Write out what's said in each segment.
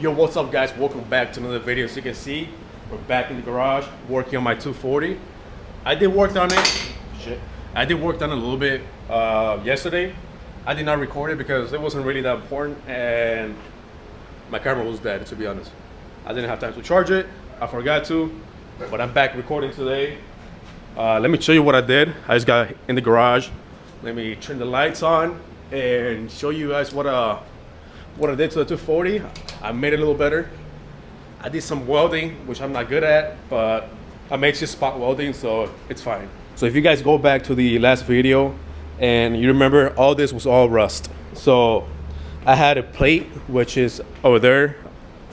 Yo, what's up guys? Welcome back to another video. As you can see, we're back in the garage working on my 240. I did work on it. I did work on it a little bit yesterday. I did not record it because it wasn't really that important and my camera was dead, to be honest. I didn't have time to charge it. I forgot to, but I'm back recording today. Let me show you what I did. I just got in the garage. Let me turn the lights on and show you guys what I did to the 240. I made it a little better. I did some welding, which I'm not good at, but I made just spot welding, so it's fine. So if you guys go back to the last video and you remember, all this was all rust. So I had a plate, which is over there.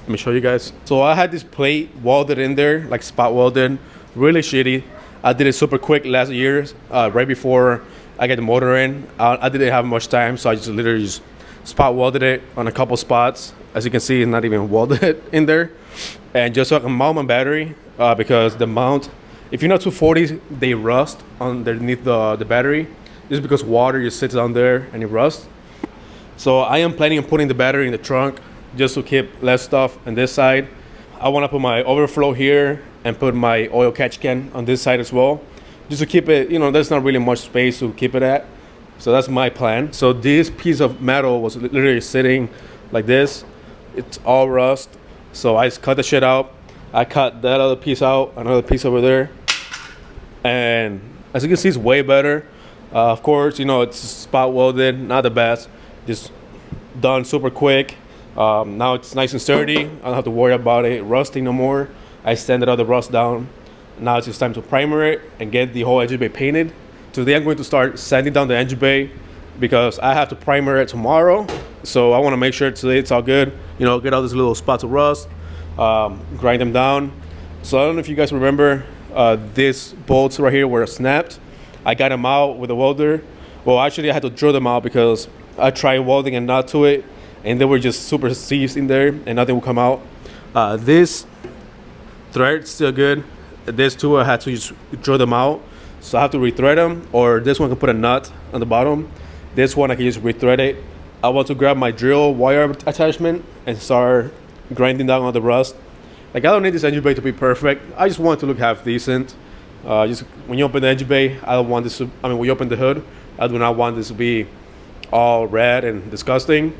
Let me show you guys. So I had this plate welded in there, like spot welded, really shitty. I did it super quick last year, right before I got the motor in. I didn't have much time, so I just literally just spot welded it on a couple spots. As you can see, it's not even welded in there. And just so I can mount my battery, because the mount, if you know 240s, they rust underneath the battery. This is because water just sits down there and it rusts. So I am planning on putting the battery in the trunk just to keep less stuff on this side. I want to put my overflow here and put my oil catch can on this side as well, just to keep it, you know, there's not really much space to keep it at. So that's my plan. So this piece of metal was literally sitting like this. It's all rust. So I just cut the shit out. I cut that other piece out, another piece over there. And as you can see, it's way better. Of course, you know, it's spot welded, not the best. Just done super quick. Now it's nice and sturdy. I don't have to worry about it rusting no more. I sanded all the rust down. Now it's just time to primer it and get the whole engine bay painted. Today I'm going to start sanding down the engine bay because I have to primer it tomorrow. So I want to make sure today it's all good. You know, get all these little spots of rust, grind them down. So I don't know if you guys remember, these bolts right here were snapped. I got them out with a welder. Well, actually I had to drill them out because I tried welding a nut to it and they were just super seized in there and nothing will come out. This thread still good. This two I had to just drill them out. So I have to rethread them, or this one can put a nut on the bottom. This one I can just rethread it. I want to grab my drill wire attachment and start grinding down on the rust. Like, I don't need this engine bay to be perfect. I just want it to look half decent. Just when you open the engine bay, I don't want this to, I mean, when you open the hood, I do not want this to be all red and disgusting.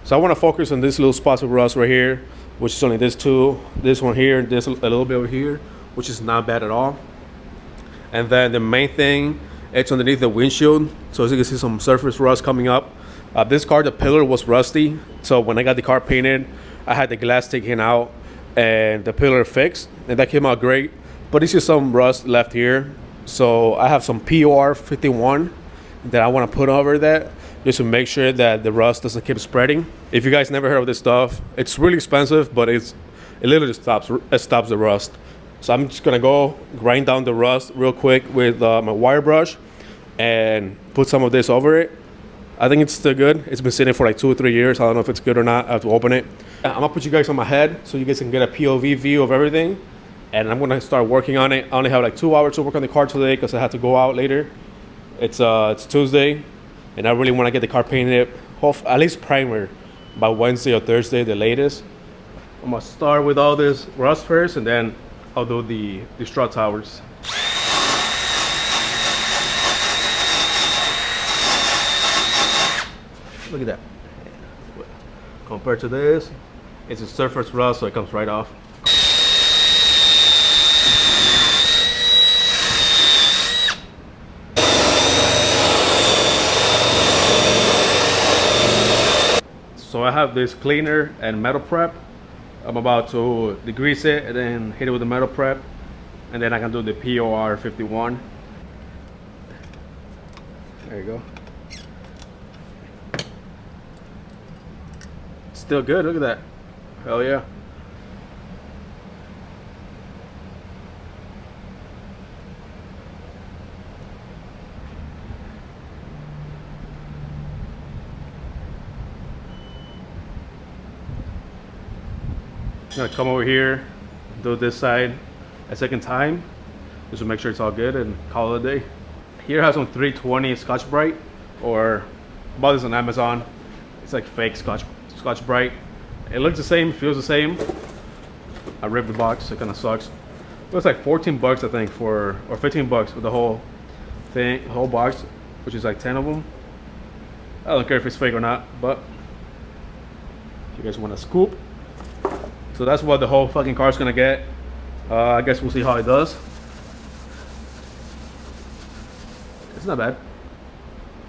So I want to focus on this little spots of rust right here, which is only this two, this one here, this a little bit over here, which is not bad at all. And then the main thing, it's underneath the windshield. So as you can see, some surface rust coming up. This car, the pillar was rusty. So when I got the car painted, I had the glass taken out and the pillar fixed, and that came out great. But it's just some rust left here. So I have some POR 51 that I want to put over that, just to make sure that the rust doesn't keep spreading. If you guys never heard of this stuff, it's really expensive, but it literally stops the rust. So I'm just gonna go grind down the rust real quick with my wire brush and put some of this over it. I think it's still good. It's been sitting for like 2 or 3 years. I don't know if it's good or not. I have to open it. I'm gonna put you guys on my head so you guys can get a POV view of everything. And I'm gonna start working on it. I only have like 2 hours to work on the car today because I have to go out later. It's Tuesday, and I really want to get the car painted, at least primer, by Wednesday or Thursday, the latest. I'm gonna start with all this rust first, and then I'll do the strut towers. Look at that. Compared to this, it's a surface rust, so it comes right off. So I have this cleaner and metal prep. I'm about to degrease it and then hit it with the metal prep, and then I can do the POR 51. There you go. Still good, look at that. Hell yeah. I'm gonna come over here, do this side a second time, just to make sure it's all good and call it a day. Here I have some 320 Scotch Brite, or I bought this on Amazon. It's like fake Scotch Brite, It looks the same, feels the same. I ripped the box, it kind of sucks. It was like 14 bucks I think for, or 15 bucks for the whole thing, whole box, which is like 10 of them. I don't care if it's fake or not, but if you guys want a scoop. So that's what the whole fucking car is gonna get. I guess we'll see how it does. It's not bad.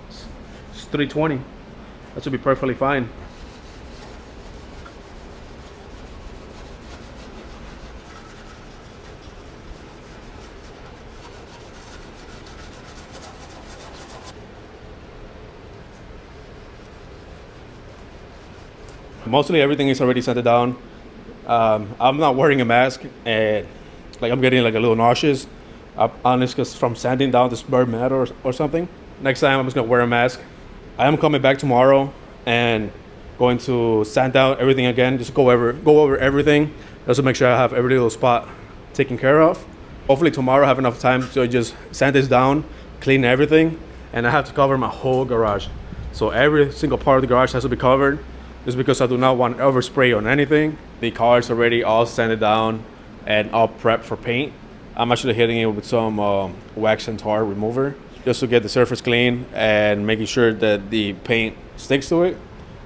It's 320. That should be perfectly fine. Mostly everything is already sanded down. I'm not wearing a mask, and like I'm getting like a little nauseous. Honest, because from sanding down this burnt metal or something. Next time I'm just gonna wear a mask. I am coming back tomorrow and going to sand down everything again. Just go over everything, just to make sure I have every little spot taken care of. Hopefully tomorrow I have enough time to just sand this down, clean everything, and I have to cover my whole garage. So every single part of the garage has to be covered. Just because I do not want overspray on anything. The car is already all sanded down and all prepped for paint. I'm actually hitting it with some wax and tar remover just to get the surface clean and making sure that the paint sticks to it.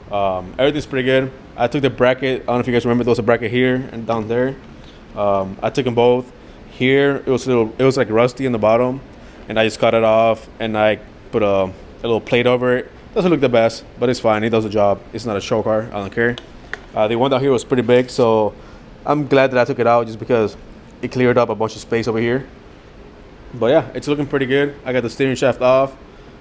Everything's pretty good. I took the bracket. I don't know if you guys remember, there was a bracket here and down there. I took them both. Here it was like rusty in the bottom, and I just cut it off and I put a little plate over it. Doesn't look the best, but it's fine. It does the job. It's not a show car. I don't care. The one down here was pretty big, so I'm glad that I took it out just because it cleared up a bunch of space over here. But yeah, it's looking pretty good. I got the steering shaft off.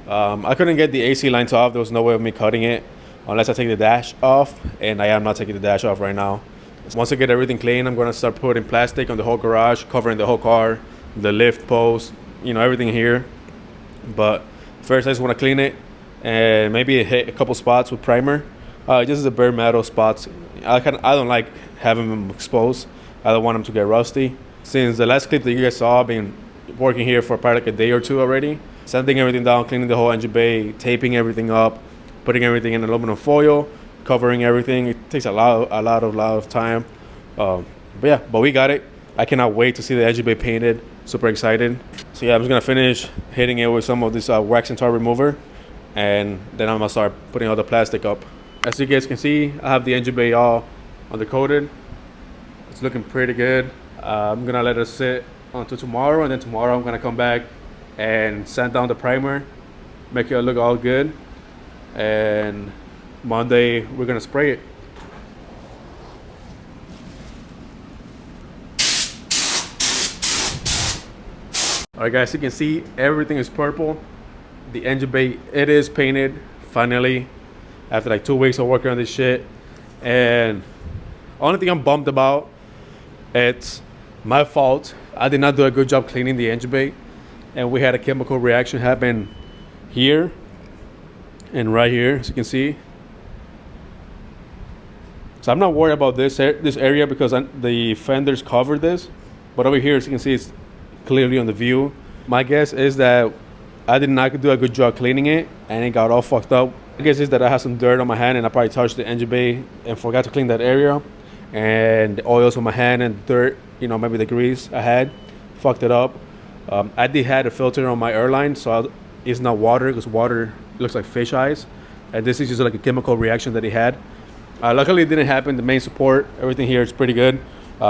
I couldn't get the AC lines off. There was no way of me cutting it unless I take the dash off, and I am not taking the dash off right now. Once I get everything clean, I'm going to start putting plastic on the whole garage, covering the whole car, the lift post, you know, everything here. But first I just want to clean it and maybe hit a couple spots with primer. Just the bare metal spots. I don't like having them exposed. I don't want them to get rusty. Since the last clip that you guys saw, I've been working here for probably like a day or two already. Sanding everything down, cleaning the whole engine bay, taping everything up, putting everything in aluminum foil, covering everything. It takes a lot of time. But we got it. I cannot wait to see the engine bay painted. Super excited. So yeah, I'm just gonna finish hitting it with some of this wax and tar remover, and then I'm gonna start putting all the plastic up. As you guys can see, I have the engine bay all undercoated. It's looking pretty good. I'm gonna let it sit until tomorrow, and then tomorrow I'm gonna come back and sand down the primer, make it look all good, and Monday we're gonna spray it. Alright guys, you can see everything is purple. The engine bay, it is painted finally after like 2 weeks of working on this shit. And only thing I'm bummed about, it's my fault. I did not do a good job cleaning the engine bay, and we had a chemical reaction happen here and right here, as you can see. So I'm not worried about this area because the fenders covered this, but over here, as you can see, it's clearly on the view. My guess is that I did not do a good job cleaning it, and it got all fucked up. My guess is that I had some dirt on my hand, and I probably touched the engine bay and forgot to clean that area, and the oils on my hand and dirt, you know, maybe the grease I had fucked it up. I did have a filter on my airline, so it's not water, because water looks like fish eyes, and this is just like a chemical reaction that it had. Luckily it didn't happen. The main support, everything here is pretty good.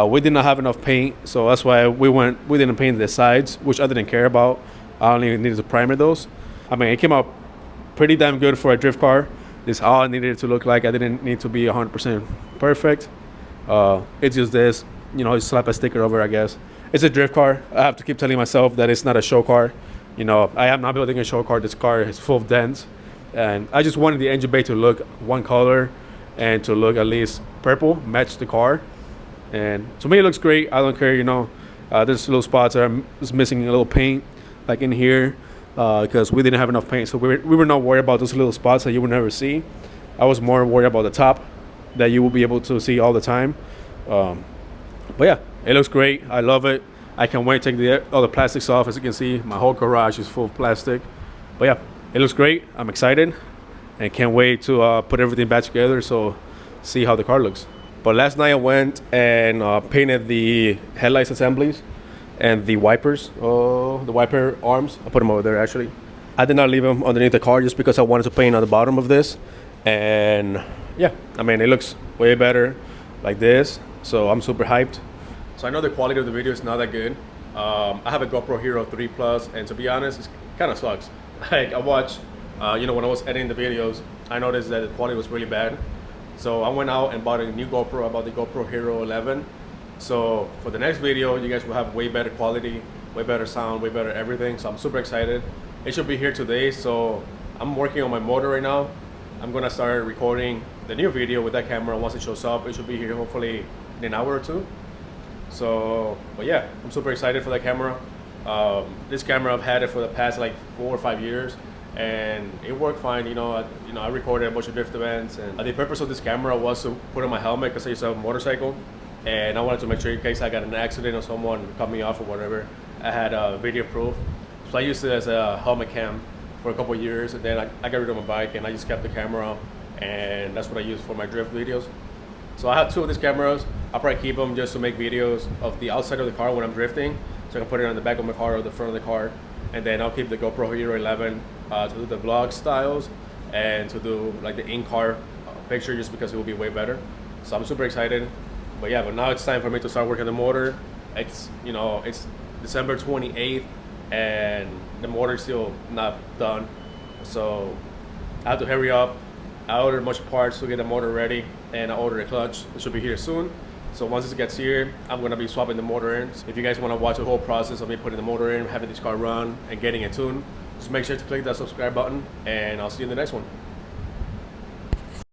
We did not have enough paint, so that's why we didn't paint the sides, which I didn't care about. I only needed to primer those. I mean, it came out pretty damn good for a drift car. This is all I needed it to look like. I didn't need to be 100% perfect. It's just this, you know, just slap a sticker over, I guess. It's a drift car. I have to keep telling myself that it's not a show car. You know, I am not building a show car. This car is full of dents, and I just wanted the engine bay to look one color and to look at least purple, match the car. And to me, it looks great. I don't care, you know. There's little spots that are just missing a little paint, like in here, because we didn't have enough paint. So we were not worried about those little spots that you would never see. I was more worried about the top that you will be able to see all the time. But yeah, it looks great. I love it. I can't wait to take all the plastics off. As you can see, my whole garage is full of plastic. But yeah, it looks great. I'm excited and can't wait to put everything back together, so see how the car looks. But last night I went and painted the headlights assemblies and the wipers, the wiper arms. I put them over there actually. I did not leave them underneath the car just because I wanted to paint on the bottom of this. And yeah, I mean, it looks way better like this. So I'm super hyped. So I know the quality of the video is not that good. I have a GoPro Hero 3 Plus, and to be honest, it kind of sucks. Like I watched, you know, when I was editing the videos, I noticed that the quality was really bad. So I went out and bought a new GoPro. I bought the GoPro Hero 11. So for the next video, you guys will have way better quality, way better sound, way better everything. So I'm super excited. It should be here today. So I'm working on my motor right now. I'm gonna start recording the new video with that camera. Once it shows up, it should be here hopefully in an hour or two. So, but yeah, I'm super excited for that camera. This camera, I've had it for the past like 4 or 5 years, and it worked fine. You know, I recorded a bunch of drift events, and the purpose of this camera was to put on my helmet because I used to have a motorcycle, and I wanted to make sure in case I got an accident or someone cut me off or whatever, I had video proof. So I used it as a helmet cam for a couple of years, and then I got rid of my bike, and I just kept the camera, and that's what I use for my drift videos. So I have 2 of these cameras. I'll probably keep them just to make videos of the outside of the car when I'm drifting, so I can put it on the back of my car or the front of the car. And then I'll keep the GoPro Hero 11 to do the vlog styles and to do like the in-car picture, just because it will be way better. So I'm super excited. But yeah, but now it's time for me to start working the motor. It's, you know, it's December 28th and the motor's still not done. So I have to hurry up. I ordered a bunch of parts to get the motor ready, and I ordered a clutch. It should be here soon. So once it gets here, I'm gonna be swapping the motor in. If you guys wanna watch the whole process of me putting the motor in, having this car run, and getting it tuned, just make sure to click that subscribe button, and I'll see you in the next one.